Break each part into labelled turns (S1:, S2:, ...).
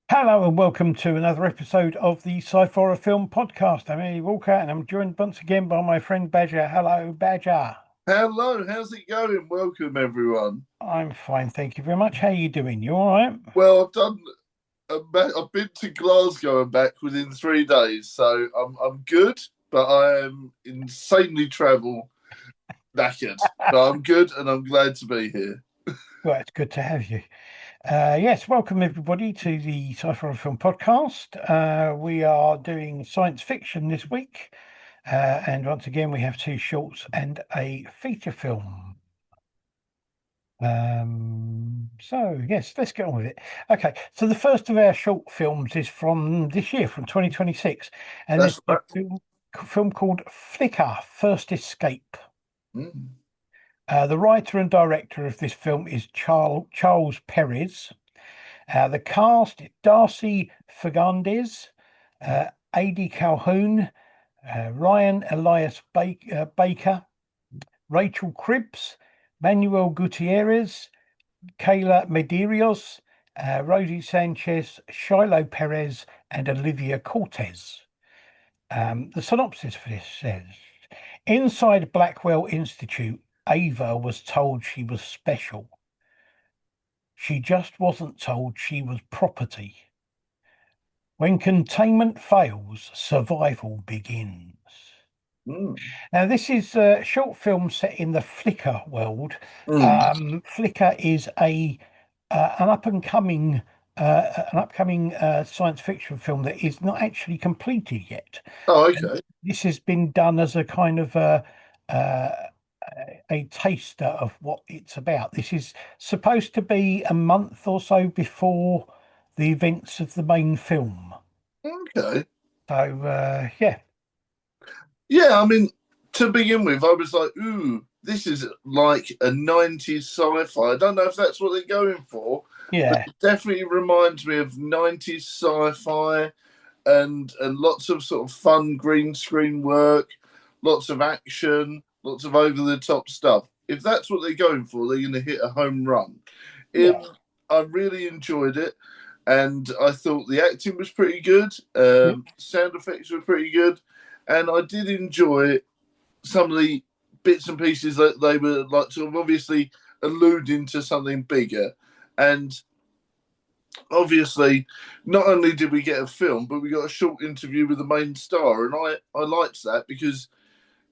S1: Hello and welcome to another episode of the Sci-Fi Film Podcast. I'm Andy Walker and I'm joined once again by my friend Badger. Hello, Badger.
S2: Hello, how's it going? Welcome, everyone.
S1: I'm fine, thank you very much. How are you doing? You all right?
S2: Well, I've been to Glasgow and back within 3 days, so I'm good, but I am insanely travel knackered. But I'm good, and I'm glad to be here.
S1: Well, it's good to have you. Yes, welcome everybody to the Sci-Fi Film Podcast. We are doing science fiction this week, and once again we have two shorts and a feature film. So yes, let's get on with it. Okay, so the first of our short films is from this year, from 2026, and
S2: That's
S1: it's a
S2: right.
S1: film called Flicker: First Escape.
S2: Mm.
S1: The writer and director of this film is Charles Perez. The cast: Darcy Fernandez, Adi Calhoun, Ryan Elias Baker, Rachel Cribbs, Manuel Gutierrez, Kayla Medeiros, Rosie Sanchez, Shiloh Perez, and Olivia Cortez. The synopsis for this says, inside Blackwell Institute, Ava was told she was special. She just wasn't told she was property. When containment fails, survival begins.
S2: Mm.
S1: Now, this is a short film set in the Flickr world.
S2: Mm.
S1: Flickr is an upcoming science fiction film that is not actually completed yet.
S2: Oh,
S1: And
S2: okay.
S1: this has been done as a kind of uh, a taster of what it's about. This is supposed to be a month or so before the events of the main film.
S2: Okay.
S1: So yeah,
S2: Yeah, I mean, to begin with, I was like, ooh, this is like a 90s sci-fi. I don't know if that's what they're going for, but
S1: yeah,
S2: it definitely reminds me of 90s sci-fi and lots of sort of fun green screen work, lots of action, lots of over the top stuff. If that's what they're going for, they're going to hit a home run.
S1: yeah,
S2: I really enjoyed it, and I thought the acting was pretty good.
S1: yeah,
S2: Sound effects were pretty good, and I did enjoy some of the bits and pieces that they were like sort of obviously alluding to something bigger. And obviously, not only did we get a film, but we got a short interview with the main star, and I liked that because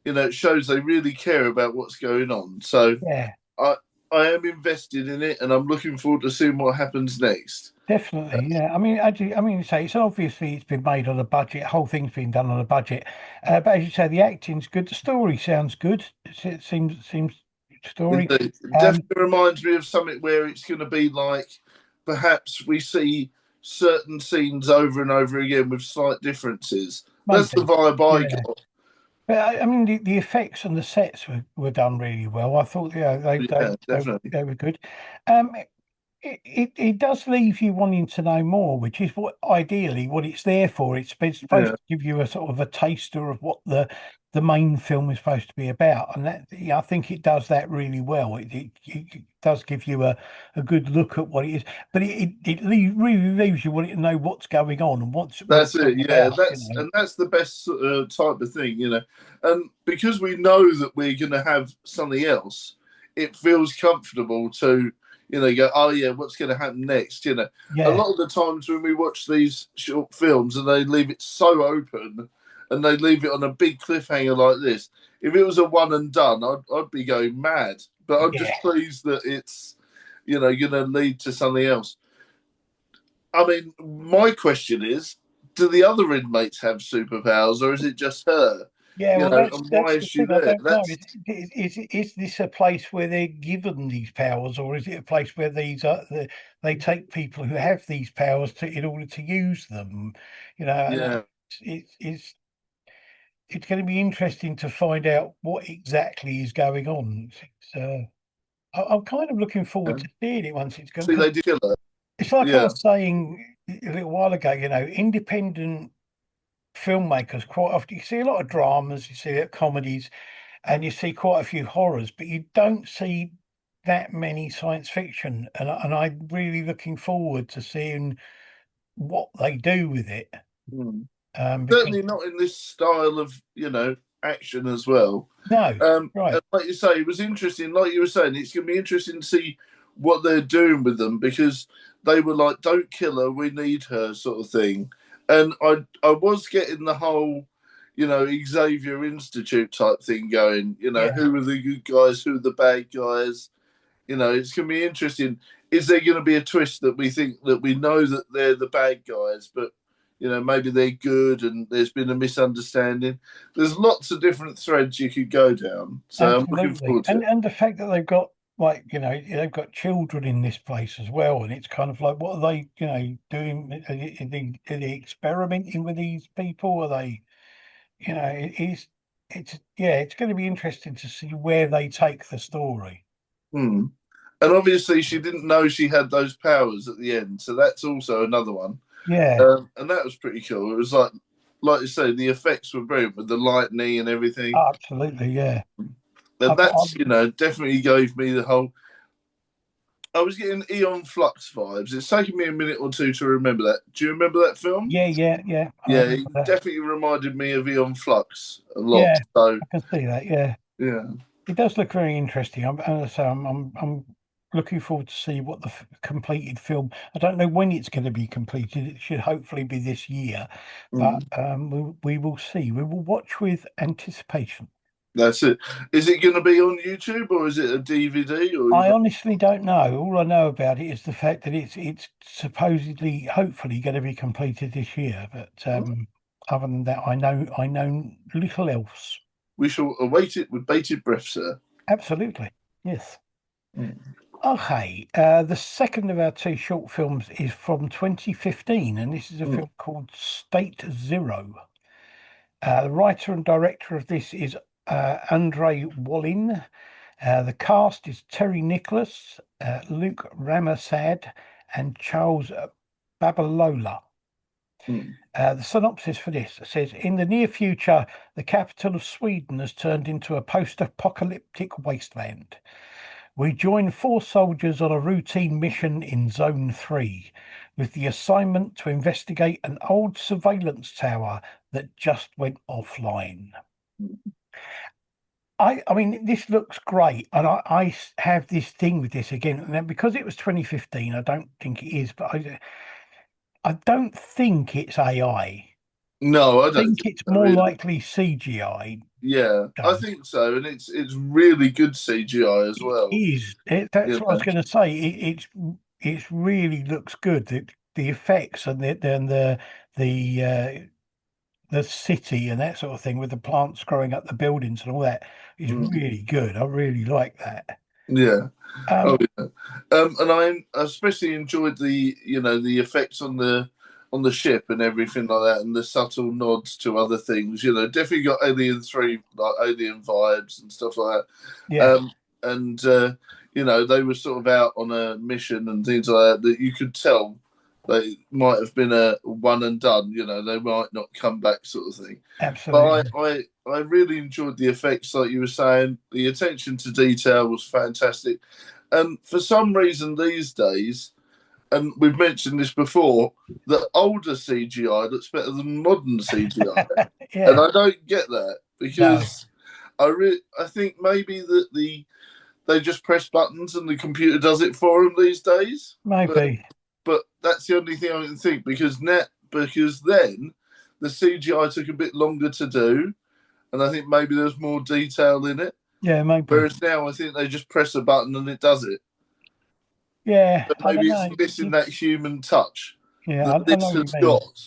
S2: it shows they really care about what's going on. So
S1: yeah.
S2: I I am invested in it, and I'm looking forward to seeing what happens next.
S1: Definitely, yeah. I mean, say it's obviously it's been made on a budget. Whole thing's been done on a budget, but as you say, the acting's good. The story sounds good. It seems story.
S2: It
S1: Um,
S2: definitely reminds me of something where it's going to be like perhaps we see certain scenes over and over again with slight differences. That's the
S1: maybe,
S2: vibe I
S1: yeah.
S2: got.
S1: But I mean, the effects and the sets were done really well. I thought, yeah,
S2: Yeah, definitely.
S1: they were good. Um, it does leave you wanting to know more, which is what ideally what it's there for. It's supposed
S2: Yeah,
S1: to give you a sort of a taster of what the main film is supposed to be about, and that yeah, I think it does that really well. It does give you a good look at what it is, but really leaves you wanting to know what's going on and what
S2: that's
S1: it's all
S2: it. Yeah,
S1: about. You know,
S2: that's the best type of thing. And because we know that we're going to have something else, it feels comfortable to go, oh yeah, what's going to happen next? A
S1: yeah,
S2: lot of the times when we watch these short films and they leave it so open and they leave it on a big cliffhanger like this, if it was a one and done, I'd be going mad. But I'm
S1: yeah.
S2: just pleased that it's going to lead to something else. I mean, my question is, do the other inmates have superpowers, or is it just her?
S1: Yeah,
S2: You
S1: well,
S2: know, and why
S1: that's
S2: is
S1: the
S2: she
S1: thing. I
S2: there?
S1: don't know.
S2: That's
S1: Is this a place where they're given these powers, or is it a place where they take people who have these powers in order to use them? You know, and
S2: yeah.
S1: it's going to be interesting to find out what exactly is going on. I'm kind of looking forward to seeing it once it's gone,
S2: See,
S1: because
S2: they did kill her.
S1: it's like I
S2: Yeah.
S1: was saying a little while ago. Independent filmmakers quite often, you see a lot of dramas, you see comedies, and you see quite a few horrors, but you don't see that many science fiction. And I'm really looking forward to seeing what they do with it.
S2: Hmm.
S1: Because
S2: Certainly not in this style of action as well.
S1: no, right,
S2: And like you say, it was interesting. Like you were saying, it's going to be interesting to see what they're doing with them, because they were like, "Don't kill her, we need her," sort of thing. And I was getting the whole, Xavier Institute type thing going.
S1: yeah,
S2: Who are the good guys? Who are the bad guys? It's going to be interesting. Is there going to be a twist that we think that we know that they're the bad guys, but maybe they're good and there's been a misunderstanding? There's lots of different threads you could go down. So I'm looking
S1: absolutely.
S2: forward to it.
S1: And the fact that they've got, like, they've got children in this place as well, and it's kind of like, what are they, doing? Are they experimenting with these people? Are they, it's yeah, it's going to be interesting to see where they take the story.
S2: Hmm. And obviously, she didn't know she had those powers at the end, so that's also another one.
S1: Yeah,
S2: And that was pretty cool. It was like you say, the effects were brilliant with the lightning and everything.
S1: absolutely. Yeah,
S2: And
S1: I've,
S2: that's definitely gave me the whole. I was getting Eon Flux vibes. It's taken me a minute or two to remember that. Do you remember that film?
S1: yeah. I
S2: Yeah,
S1: remember
S2: it
S1: that.
S2: definitely reminded me of Eon Flux a lot.
S1: Yeah,
S2: So
S1: I can see that. Yeah,
S2: yeah,
S1: it does look very interesting. As I say, I'm looking forward to see what the completed film. I don't know when it's going to be completed. It should hopefully be this year, but
S2: mm,
S1: we will see. We will watch with anticipation.
S2: that's it. Is it going to be on YouTube, or is it a DVD? Or
S1: I honestly don't know. All I know about it is the fact that it's supposedly, hopefully, going to be completed this year. But other than that, I know little else.
S2: we shall await it with bated breath, sir.
S1: Absolutely, yes.
S2: Mm.
S1: Okay, the second of our two short films is from 2015, and this is a
S2: Mm.
S1: film called State Zero. The writer and director of this is Andre Wallin. The cast is Terry Nicholas, Luke Ramassad, and Charles Babalola.
S2: Mm.
S1: The synopsis for this says, in the near future, the capital of Sweden has turned into a post-apocalyptic wasteland. We join four soldiers on a routine mission in Zone 3 with the assignment to investigate an old surveillance tower that just went offline. I mean, this looks great, and I have this thing with this again. Now, because it was 2015, I don't think it is, but I don't think it's AI. I
S2: No, I don't
S1: think
S2: think
S1: it's
S2: so
S1: more
S2: either.
S1: likely CGI
S2: Yeah, I
S1: done.
S2: think so, and it's really good CGI as
S1: It
S2: well.
S1: is. That's
S2: You
S1: what I was
S2: know,
S1: going to say. It's really looks good. The effects and the city and that sort of thing with the plants growing up the buildings and all that is
S2: mm,
S1: really good. I really like that.
S2: yeah. Oh
S1: Um,
S2: yeah. And I especially enjoyed the effects on the ship and everything like that, and the subtle nods to other things. Definitely got Alien 3, like Alien vibes and stuff like that.
S1: yeah,
S2: And they were sort of out on a mission and things like that, that you could tell they might have been a one and done. They might not come back, sort of thing. But
S1: absolutely.
S2: I really enjoyed the effects, like you were saying. The attention to detail was fantastic. And for some reason these days, and we've mentioned this before, the older CGI looks better than modern CGI. And
S1: Yeah,
S2: I don't get that,
S1: no,
S2: because I think maybe that they just press buttons and the computer does it for them these days. But
S1: maybe.
S2: but that's the only thing I can think, because then the CGI took a bit longer to do, and I think maybe there's more detail in it.
S1: Yeah, maybe.
S2: Whereas now I think they just press a button and it does it.
S1: Yeah,
S2: But
S1: I
S2: maybe
S1: don't
S2: it's
S1: know.
S2: missing that human touch
S1: Yeah,
S2: that
S1: I
S2: this
S1: know what you
S2: has
S1: mean.
S2: got.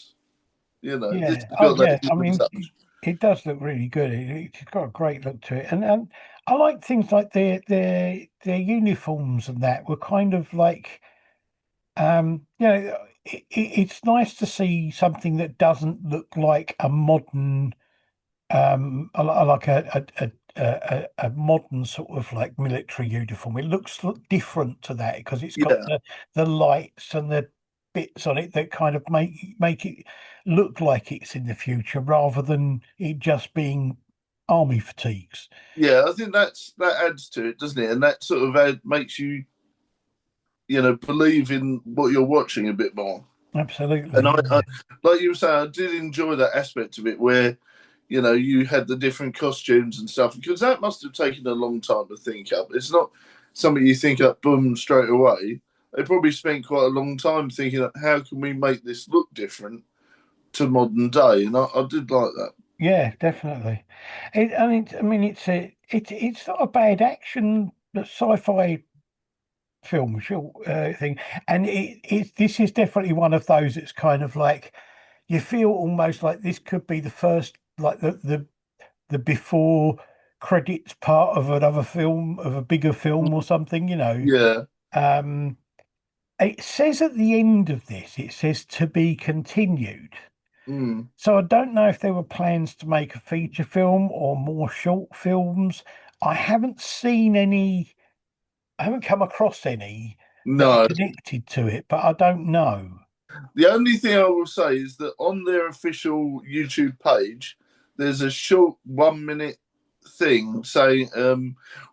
S2: This
S1: Yeah.
S2: has
S1: Oh,
S2: got that
S1: yeah. I
S2: human
S1: mean,
S2: touch.
S1: it does look really good. It's got a great look to it, and I like things like their uniforms and that were kind of like, it's nice to see something that doesn't look like a modern, like a modern sort of like military uniform. It looks different to that because it's got
S2: Yeah,
S1: the lights and the bits on it that kind of make it look like it's in the future rather than it just being army fatigues.
S2: yeah. I think that adds to it, doesn't it? And that sort of makes you, believe in what you're watching a bit more. And
S1: Absolutely,
S2: I
S1: yeah.
S2: like you were saying, I did enjoy that aspect of it where, you had the different costumes and stuff because that must have taken a long time to think up. It's not something you think up, boom, straight away. They probably spent quite a long time thinking, how can we make this look different to modern day? And I did like that.
S1: Yeah, definitely. I mean, it's not a bad action sci-fi film, sure, thing, and this is definitely one of those. It's kind of like you feel almost like this could be the first, like the before credits part of another film, of a bigger film or something.
S2: Yeah.
S1: Um, it says at the end of this, it says to be continued.
S2: Mm.
S1: So I don't know if there were plans to make a feature film or more short films. I haven't seen any. I haven't come across any that are
S2: No.
S1: connected to it, but I don't know.
S2: The only thing I will say is that on their official YouTube page, there's a short 1 minute thing saying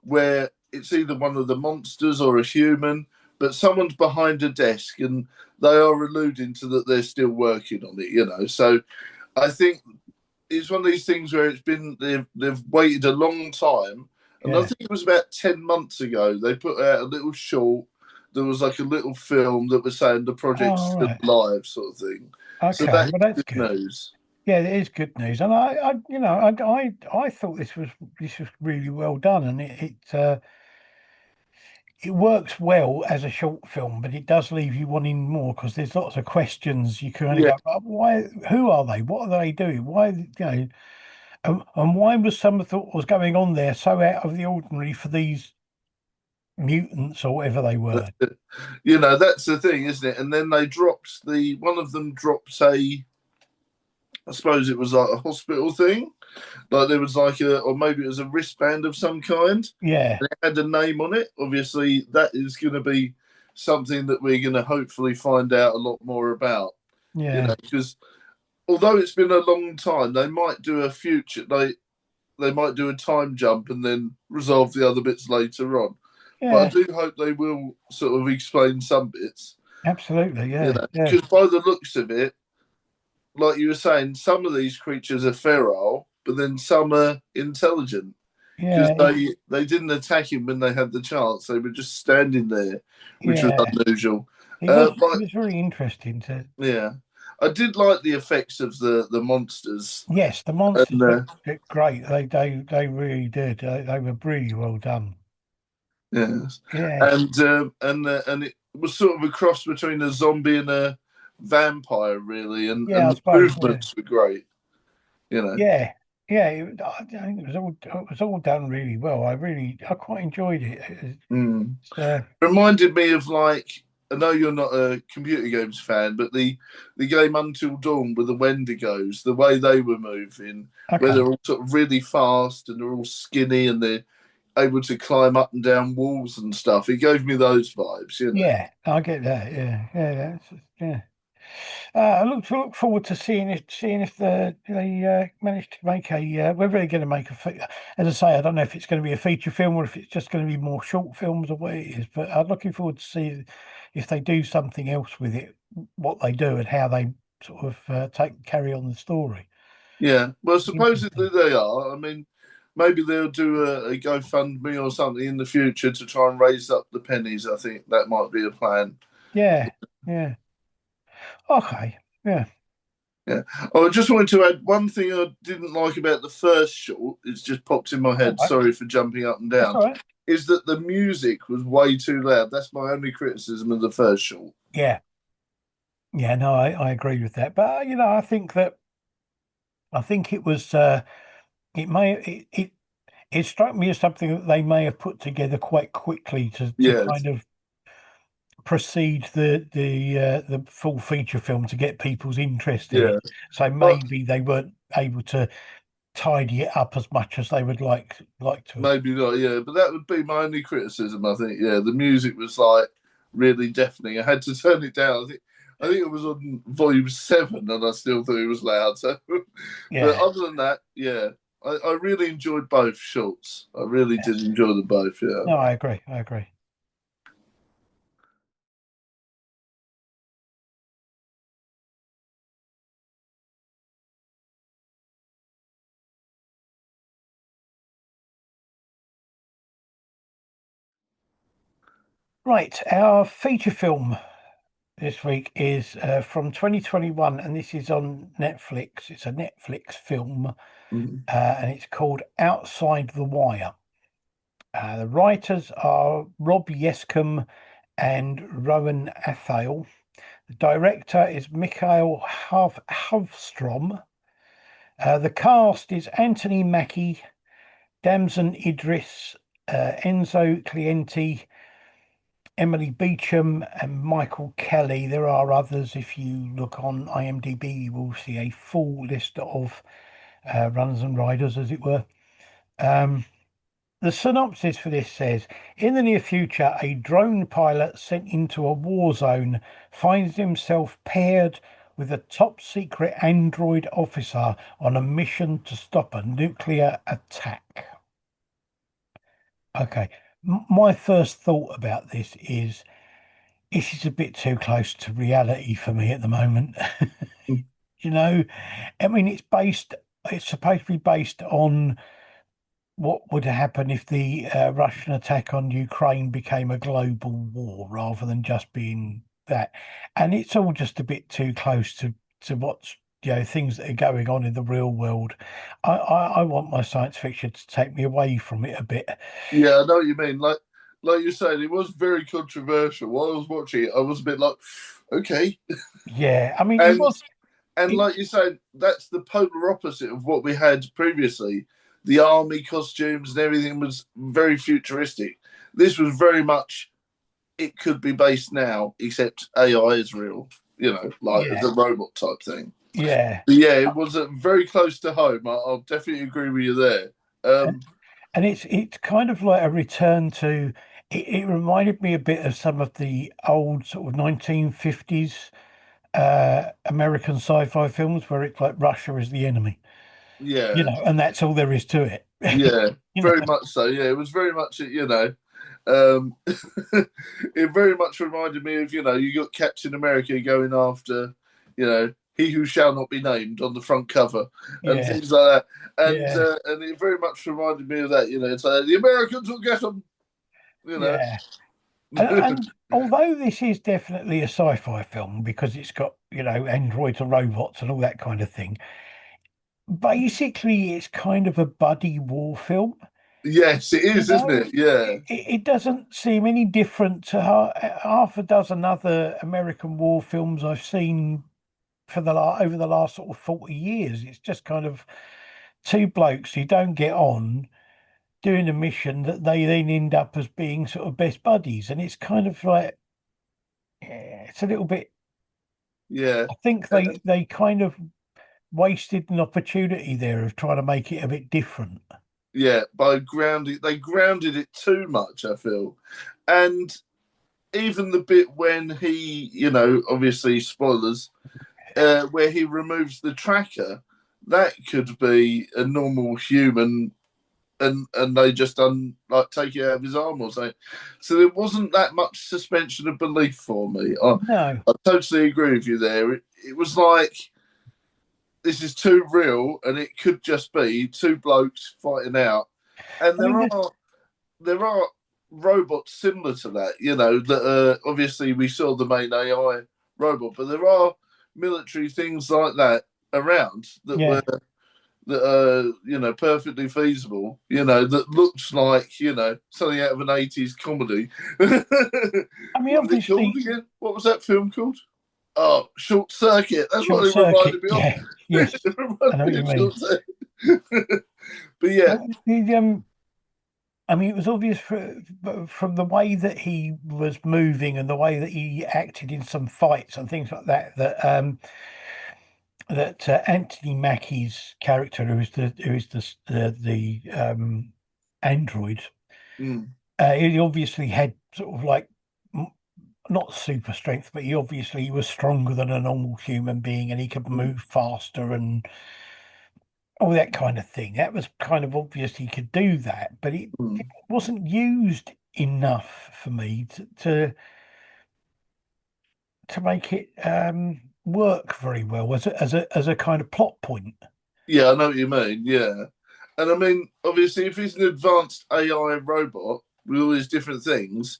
S2: where it's either one of the monsters or a human, but someone's behind a desk and they are alluding to that they're still working on it. So I think it's one of these things where they've waited a long time, and I
S1: Yeah.
S2: think it was about 10 months ago they put out a little short. There was like a little film that was saying the project's
S1: Oh,
S2: still
S1: right.
S2: alive, sort of thing. So
S1: Okay.
S2: that
S1: Well,
S2: is
S1: that's
S2: good
S1: good.
S2: news.
S1: Yeah, it is good news, and I thought this was really well done, and it works well as a short film, but it does leave you wanting more because there's lots of questions you kind of
S2: Yeah,
S1: go, why? Who are they? What are they doing? Why? And why was some of what was going on there so out of the ordinary for these mutants or whatever they were?
S2: that's the thing, isn't it? And then they dropped one of them dropped I suppose it was like a hospital thing. Like there was like or maybe it was a wristband of some kind.
S1: Yeah,
S2: It had a name on it. Obviously, that is going to be something that we're going to hopefully find out a lot more about.
S1: yeah,
S2: Because although it's been a long time, they might do a future. They might do a time jump and then resolve the other bits later on. But I
S1: yeah,
S2: do hope they will sort of explain some bits.
S1: absolutely, yeah, yeah,
S2: Because by the looks of it, like you were saying, some of these creatures are feral, but then some are intelligent because
S1: yeah,
S2: they didn't attack him when they had the chance. They were just standing there, which was
S1: yeah.
S2: unusual.
S1: It was it
S2: But
S1: was very interesting to.
S2: yeah, I did like the effects of the monsters,
S1: Yes, the monsters
S2: and
S1: looked great. They really did. They were really well done.
S2: yes,
S1: Yeah,
S2: and it was sort of a cross between a zombie and a vampire, really,
S1: yeah,
S2: and
S1: I
S2: the
S1: suppose. Yeah,
S2: movements were great. You know,
S1: yeah, yeah. I think it was all done really well. I quite enjoyed it.
S2: mm.
S1: It's,
S2: Reminded me of like I know you're not a computer games fan, but the game Until Dawn with the Wendigos, the way they were moving, where
S1: okay.
S2: they're all sort of really fast and they're all skinny and they're able to climb up and down walls and stuff. It gave me those vibes.
S1: Yeah, I get that. Yeah, yeah, yeah. I look forward to seeing if they manage to make whether they're going to make as I say, I don't know if it's going to be a feature film or if it's just going to be more short films or what it is. But I'm looking forward to see if they do something else with it, what they do and how they sort of carry on the story.
S2: Yeah. Well, supposedly
S1: Interesting.
S2: they are. I mean, maybe they'll do a GoFundMe or something in the future to try and raise up the pennies. I think that might be a plan.
S1: Yeah, yeah. Okay. Yeah.
S2: Yeah. Oh, I just wanted to add one thing I didn't like about the first short. It's just popped in my
S1: All
S2: head.
S1: right.
S2: Sorry for jumping up and
S1: That's
S2: down.
S1: all right.
S2: Is that the music was way too loud? That's my only criticism of the first short.
S1: Yeah. Yeah, no, I agree with that. But I think it was it may it struck me as something that they may have put together quite quickly to
S2: Yes,
S1: kind of precede the full feature film to get people's interest in it.
S2: yeah,
S1: So
S2: but
S1: maybe they weren't able to tidy it up as much as they would like to have.
S2: maybe not. Yeah, but that would be my only criticism. I think. Yeah, the music was like really deafening. I had to turn it down. I think it was on volume 7, and I still thought it was loud. So, but
S1: Yeah.
S2: other than that, yeah, I really enjoyed both shorts. I really did enjoy them both. Yeah.
S1: No, I agree. I agree. Right, our feature film this week is from 2021, and this is on Netflix. It's a Netflix film,
S2: Mhm.
S1: and it's called Outside the Wire. The writers are Rob Yescombe and Rowan Athale. The director is Mikhail Havstrom. The cast is Anthony Mackie, Damson Idris, Enzo Clienti, Emily Beecham, and Michael Kelly. There are others. If you look on IMDb, you will see a full list of runners and riders, as it were. Um, the synopsis for this says, in the near future, a drone pilot sent into a war zone finds himself paired with a top secret android officer on a mission to stop a nuclear attack. Okay. My first thought about this is a bit too close to reality for me at the moment. You know, I mean, it's supposed to be based on what would happen if the Russian attack on Ukraine became a global war rather than just being that. And it's all just a bit too close to what's, things that are going on in the real world. I want my science fiction to take me away from it a bit.
S2: Yeah, I know what you mean. Like you said, it was very controversial. While I was watching it, I was a bit like, okay.
S1: Yeah, I mean, it
S2: And
S1: was.
S2: and
S1: It,
S2: like you said, that's the polar opposite of what we had previously. The army costumes and everything was very futuristic. This was very much it could be based now, except AI is real, like
S1: yeah,
S2: the robot type thing.
S1: yeah.
S2: But yeah, it was very close to home. I'll definitely agree with you there. Um,
S1: And it's kind of like a return to it reminded me a bit of some of the old sort of 1950s American sci-fi films where it's like Russia is the enemy,
S2: yeah,
S1: and that's all there is to it.
S2: yeah,
S1: you know
S2: very much so. Yeah, it was very much, um, it very much reminded me of, you got Captain America going after, he who shall not be named on the front cover and
S1: yeah,
S2: things like that.
S1: yeah,
S2: And it very much reminded me of that, it's like the Americans will get them, you know.
S1: yeah. And although this is definitely a sci-fi film because it's got, androids and robots and all that kind of thing, basically it's kind of a buddy war film.
S2: Yes, it
S1: You
S2: is, isn't
S1: know,
S2: it? Yeah,
S1: it doesn't seem any different to half a dozen other American war films I've seen for over the last sort of 40 years. It's just kind of two blokes who don't get on doing a mission that they then end up as being sort of best buddies. And it's kind of like, it's a little bit,
S2: yeah.
S1: I think they kind of wasted an opportunity there of trying to make it a bit different.
S2: Yeah, they grounded it too much, I feel. And even the bit when he, obviously spoilers, where he removes the tracker, that could be a normal human, and they just like take it out of his arm or something. So there wasn't that much suspension of belief for me.
S1: No,
S2: I totally agree with you there. It was like this is too real, and it could just be two blokes fighting out. And
S1: I mean,
S2: there are robots similar to that, that obviously we saw the main AI robot, but there are military things like that around
S1: yeah.
S2: that are perfectly feasible, that looks like something out of an 80s comedy.
S1: I mean,
S2: What was it called
S1: obviously,
S2: again? What was that film called? Oh, Short Circuit. That's
S1: Short
S2: what it
S1: Circuit.
S2: reminded me of.
S1: Yeah, yes,
S2: It
S1: I
S2: reminded
S1: know what
S2: me
S1: you
S2: of
S1: mean.
S2: Short Circuit. But yeah,
S1: I mean, it was obvious from the way that he was moving and the way that he acted in some fights and things like that, that Anthony Mackie's character, who is the android,
S2: mm,
S1: he obviously had sort of like m- not super strength, but he was stronger than a normal human being, and he could
S2: mm,
S1: move faster and all that kind of thing. That was kind of obvious he could do that, but it
S2: mm.
S1: wasn't used enough for me to make it work very well as a kind of plot point.
S2: Yeah, I know what you mean. Yeah, and I mean, obviously, if he's an advanced AI robot with all these different things,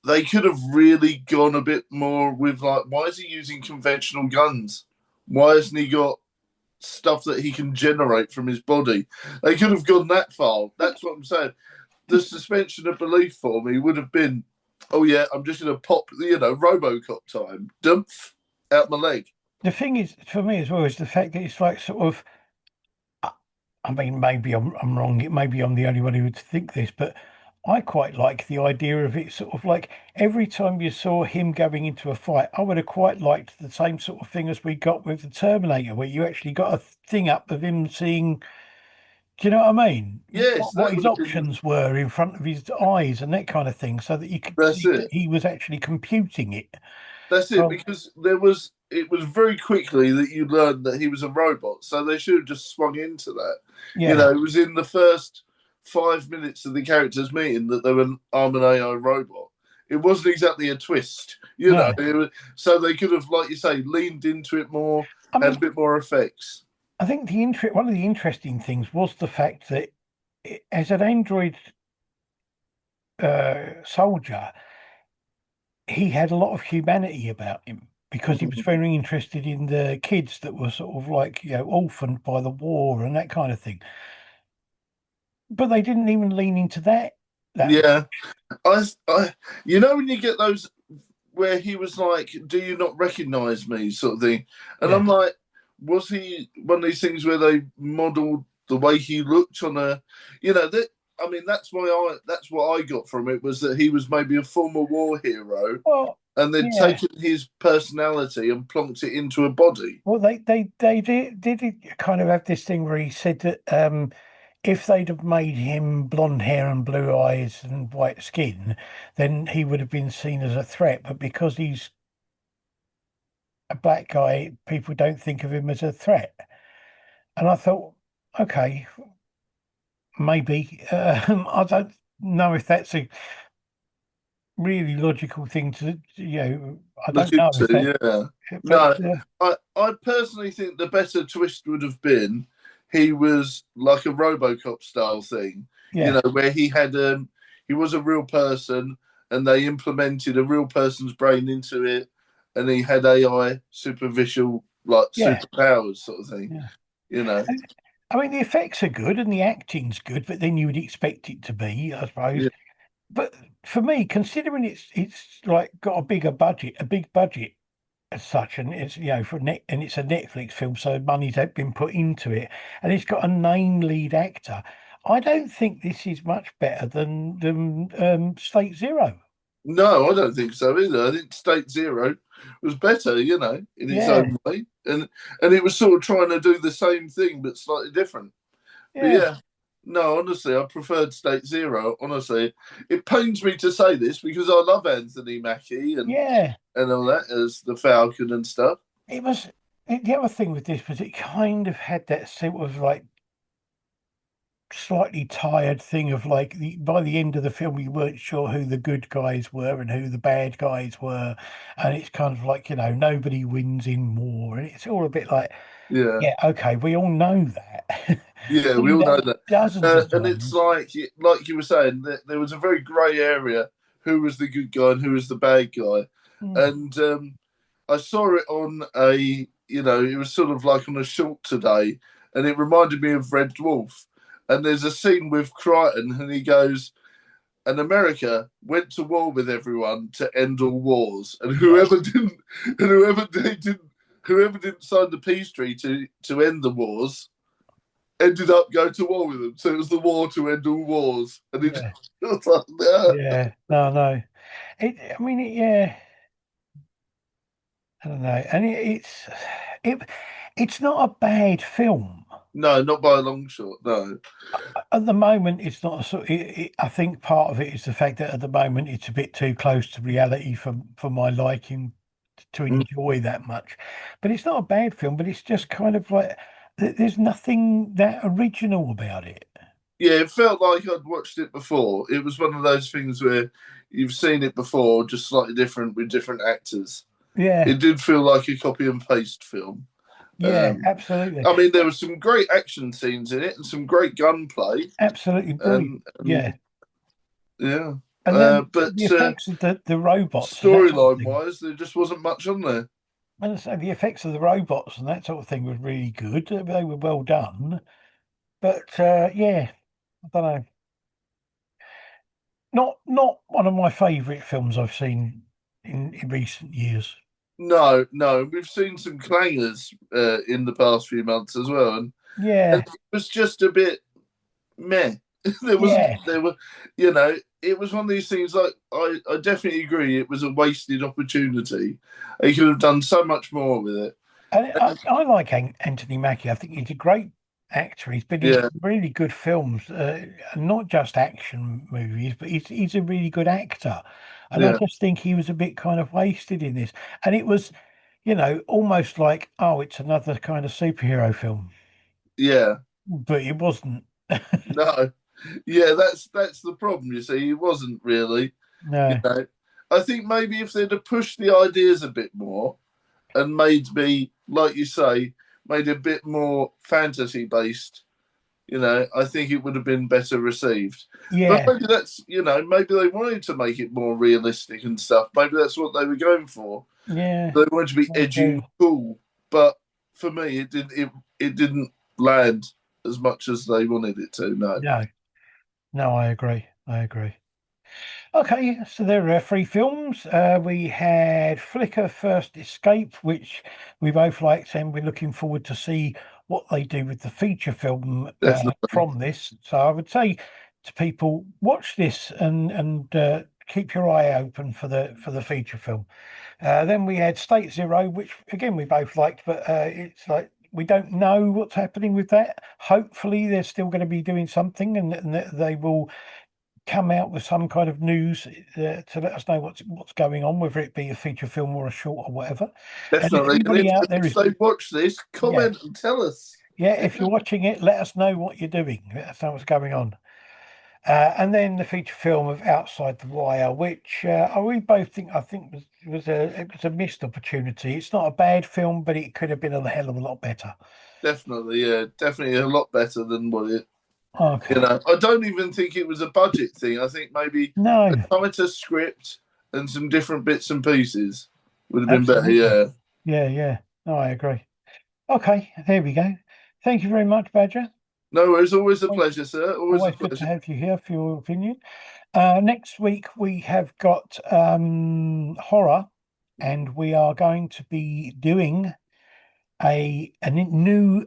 S2: they could have really gone a bit more with like, why is he using conventional guns? Why hasn't he got stuff that he can generate from his body? They could have gone that far. That's what I'm saying. The suspension of belief for me would have been, oh yeah, I'm just gonna pop, RoboCop time, dump out my leg.
S1: The thing is, for me as well, is the fact that it's like sort of. I mean, maybe I'm wrong. Maybe I'm the only one who would think this, but I quite like the idea of it. Sort of like every time you saw him going into a fight, I would have quite liked the same sort of thing as we got with the Terminator, where you actually got a thing up of him seeing. Do you know what I mean?
S2: Yes,
S1: What
S2: that
S1: his
S2: would have been.
S1: options were in front of his eyes and that kind of thing, so that you could
S2: That's
S1: see that
S2: it.
S1: he was actually computing it.
S2: That's it.
S1: Well,
S2: Because it was very quickly that you learned that he was a robot. So they should have just swung into that.
S1: yeah,
S2: It was in the first 5 minutes of the characters meeting that they were I'm an AI robot. It wasn't exactly a twist,
S1: no.
S2: so they could have, like you say, leaned into it more,
S1: I
S2: had
S1: mean,
S2: a bit more effects.
S1: I think one of the interesting things was the fact that as an android soldier, he had a lot of humanity about him because he was
S2: Mm.
S1: very interested in the kids that were sort of like, orphaned by the war and that kind of thing. But they didn't even lean into that much.
S2: Yeah, I, when you get those where he was like, "Do you not recognise me?" sort of thing, and
S1: Yeah.
S2: I'm like, was he one of these things where they modelled the way he looked on a, that. I mean, that's what I got from it was that he was maybe a former war hero,
S1: Well,
S2: and they'd
S1: yeah.
S2: taken his personality and plonked it into a body.
S1: Well, they did kind of have this thing where he said that if they'd have made him blonde hair and blue eyes and white skin, then he would have been seen as a threat. But because he's a black guy, people don't think of him as a threat. And I thought, okay, maybe. I don't know if that's a really logical thing to, I
S2: Look
S1: don't know if that,
S2: into, yeah.
S1: but
S2: No, I personally think the better twist would have been he was like a RoboCop style thing,
S1: yeah,
S2: where he was a real person and they implemented a real person's brain into it, and he had AI superficial like
S1: yeah,
S2: superpowers sort of thing,
S1: yeah.
S2: you know.
S1: I mean, the effects are good and the acting's good, but then you would expect it to be, I suppose.
S2: Yeah.
S1: But for me, considering it's like got a big budget as such, and it's for net and it's a Netflix film, so money's had been put into it, and it's got a name lead actor. I don't think this is much better than State Zero.
S2: No, I don't think so either. I think State Zero was better, in its
S1: Yeah,
S2: own way, and it was sort of trying to do the same thing but slightly different. But
S1: yeah,
S2: yeah, no, honestly, I preferred State Zero. Honestly, it pains me to say this because I love Anthony Mackie
S1: yeah.
S2: and all that as the Falcon and stuff.
S1: It was the other thing with this was it kind of had that sort of like slightly tired thing of like by the end of the film you weren't sure who the good guys were and who the bad guys were, and it's kind of like nobody wins in war, and it's all a bit like,
S2: Yeah,
S1: yeah, okay, we all know that.
S2: yeah, we
S1: Seen
S2: all
S1: that
S2: know that,
S1: dozens of
S2: and it's
S1: times.
S2: like you were saying that there was a very grey area who was the good guy and who was the bad guy,
S1: Mm.
S2: and I saw it on it was sort of like on a short today, and it reminded me of Red Dwarf. And there's a scene with Crichton, and he goes, and America went to war with everyone to end all wars, and
S1: Yeah,
S2: whoever didn't sign the peace treaty to end the wars ended up going to war with them. So it was the war to end all wars, and it,
S1: yeah,
S2: it was like,
S1: yeah. No, no. I mean, yeah. I don't know, and it it's not a bad film.
S2: no, not by a long shot, no.
S1: At the moment, it's not a sort. I think part of it is the fact that at the moment it's a bit too close to reality for my liking to
S2: Mm.
S1: enjoy that much. But it's not a bad film. But it's just kind of like there's nothing that original about it.
S2: Yeah, it felt like I'd watched it before. It was one of those things where you've seen it before, just slightly different with different actors.
S1: Yeah,
S2: It did feel like a copy and paste film.
S1: yeah,
S2: Um,
S1: absolutely,
S2: I mean, there were some great action scenes in it and some great gunplay,
S1: absolutely brilliant.
S2: and
S1: Yeah,
S2: yeah,
S1: and then
S2: but
S1: the effects of the robots and that sort of
S2: storyline
S1: thing.
S2: wise, there just wasn't much on there.
S1: And so the effects of the robots and that sort of thing was really good. They were well done. But yeah, I don't know. Not one of my favourite films I've seen in recent years.
S2: No, no, we've seen some clangers in the past few months as well, and
S1: Yeah,
S2: it was just a bit meh. there wasn't,
S1: yeah.
S2: there were, it was one of these things. Like I definitely agree, it was a wasted opportunity. He could have done so much more with it.
S1: And I like Anthony Mackie. I think he's a great actor. He's been in
S2: Yeah,
S1: some really good films, not just action movies, but he's a really good actor. And I
S2: yeah,
S1: just think he was a bit kind of wasted in this. And it was, almost like, oh, it's another kind of superhero film,
S2: yeah.
S1: but it wasn't.
S2: No, yeah. That's the problem. You see, he wasn't really. You
S1: No.
S2: know, I think maybe if they'd have pushed the ideas a bit more and made me, like you say, made a bit more fantasy based, I think it would have been better received. But
S1: Yeah,
S2: maybe maybe they wanted to make it more realistic and stuff. Maybe that's what they were going for.
S1: yeah,
S2: They wanted to be
S1: I
S2: edgy and
S1: agree.
S2: cool. But for me, it didn't land as much as they wanted it to. No,
S1: No, no, I agree. I agree. Okay, so there are three films. We had Flicker First Escape, which we both liked, and we're looking forward to see what they do with the feature film
S2: definitely,
S1: from this. So I would say to people, watch this and keep your eye open for the feature film. Then we had State Zero, which again we both liked, but it's like we don't know what's happening with that. Hopefully, they're still going to be doing something, and that they will come out with some kind of news to let us know what's going on, whether it be a feature film or a short or whatever. And if
S2: definitely. And
S1: anybody out there
S2: if
S1: is,
S2: they watch this,
S1: yeah,
S2: comment and tell us.
S1: yeah, if you're watching it, let us know what you're doing. Let us know what's going on. And then the feature film of Outside the Wire, which we both think I think was a missed opportunity. It's not a bad film, but it could have been a hell of a lot better.
S2: Definitely, yeah, definitely a lot better than what it.
S1: Okay,
S2: I don't even think it was a budget thing. I think maybe a
S1: no,
S2: tighter script and some different bits and pieces would have been better.
S1: absolutely,
S2: Yeah.
S1: yeah, yeah. No, I agree. Okay, there we go. Thank you very much, Badger.
S2: No worries. Always a pleasure, sir. Always a
S1: Always good to
S2: pleasure.
S1: have you here for your opinion. Next week we have got horror, and we are going to be doing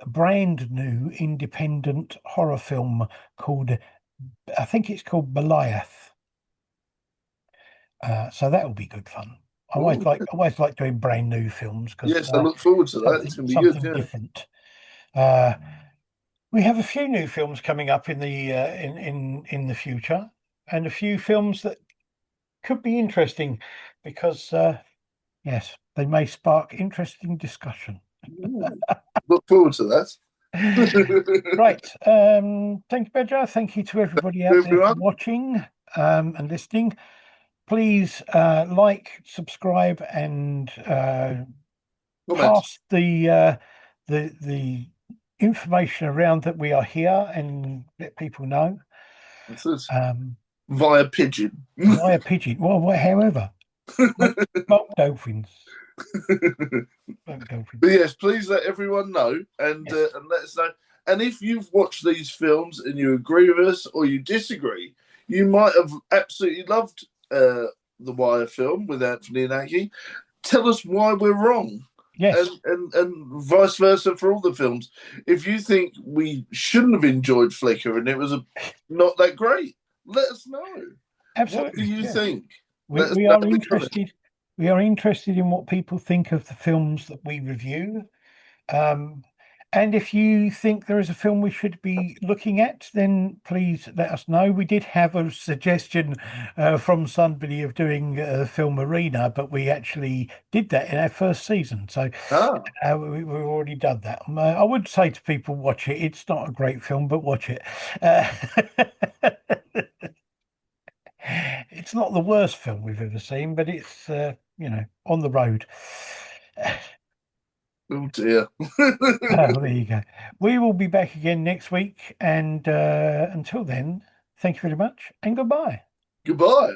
S1: brand new independent horror film called, I think it's called Goliath. So that will be good fun.
S2: Ooh,
S1: always like doing brand new films because
S2: yes, I look forward to that. It's
S1: something
S2: going to be good.
S1: something
S2: Yeah,
S1: different. Uh, we have a few new films coming up in the future, and a few films that could be interesting because, yes, they may spark interesting discussion.
S2: ooh, look forward to that.
S1: Right. Thank you, Bedra. Thank you to everybody out there for
S2: Everyone,
S1: watching and listening. Please like, subscribe, and
S2: comment.
S1: pass the information around that we are here and let people know.
S2: This is
S1: Um,
S2: via pigeon.
S1: via pigeon. Well, however, smoke, smoke dolphins. Smoke
S2: But
S1: dolphins.
S2: yes, please let everyone know
S1: Yes.
S2: and let us know. And if you've watched these films and you agree with us or you disagree, you might have absolutely loved the Wire film with Anthony and Aggie. Tell us why we're wrong.
S1: Yes.
S2: And vice versa for all the films. If you think we shouldn't have enjoyed Flicker and it was not that great, let us know.
S1: Absolutely.
S2: What do you think?
S1: We are interested. We are interested in what people think of the films that we review. And if you think there is a film we should be looking at, then please let us know. We did have a suggestion from somebody of doing a film Arena, but we actually did that in our first season. So we've already done that. I would say to people, watch it. It's not a great film, but watch it. It's not the worst film we've ever seen, but it's, on the road.
S2: Oh dear.
S1: There you go. We will be back again next week. And until then, thank you very much and goodbye.
S2: Goodbye.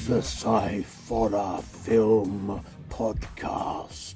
S3: The Sci-Horror Film Podcast.